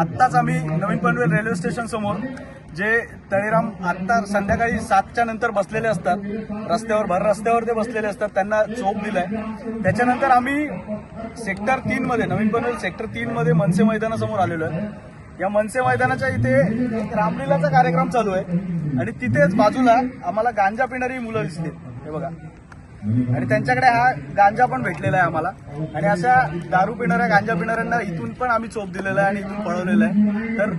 आत्ताच आम्ही नवीन Panvel railway station समोर जे तळेराम आत्ता संध्याकाळी 7च्या नंतर बसलेले असतात रस्त्यावर रस्त्यावर ते बसलेले असतात त्यांना चोप दिलाय। त्याच्यानंतर आम्ही सेक्टर 3 मध्ये नवीन पनवेल सेक्टर 3 मध्ये मनसे मैदानासमोर आलेलो आहे। या मनसे मैदानाच्या इथे एक रामलीलाचा कार्यक्रम चालू आहे आणि तिथेच बाजूला आम्हाला गांजा पिणारी मुलं दिसली। हे बघा आणि त्यांच्याकडे हा गांजा पण भेटलेला आहे आम्हाला आणि अशा दारू पिणाऱ्या गांजा पिणाऱ्यांना इथून पण आम्ही चोप दिलेला आहे आणि इथून पळवलेलं आहे। तर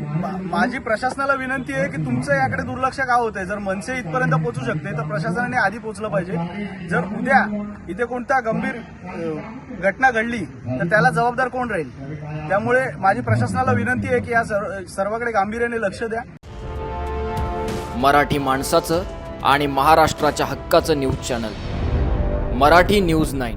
माझी प्रशासनाला विनंती आहे की तुमचं याकडे दुर्लक्ष का होतंय। जर मनसे इथपर्यंत पोहोचू शकते तर प्रशासनाने आधी पोहोचलं पाहिजे। जर उद्या इथे कोणत्या गंभीर घटना घडली तर त्याला जबाबदार कोण राहील। त्यामुळे माझी प्रशासनाला विनंती आहे की या सर्वांकडे गांभीर्याने लक्ष द्या। मराठी माणसाचं आणि महाराष्ट्राच्या हक्काचं न्यूज चॅनल मराठी न्यूज 9।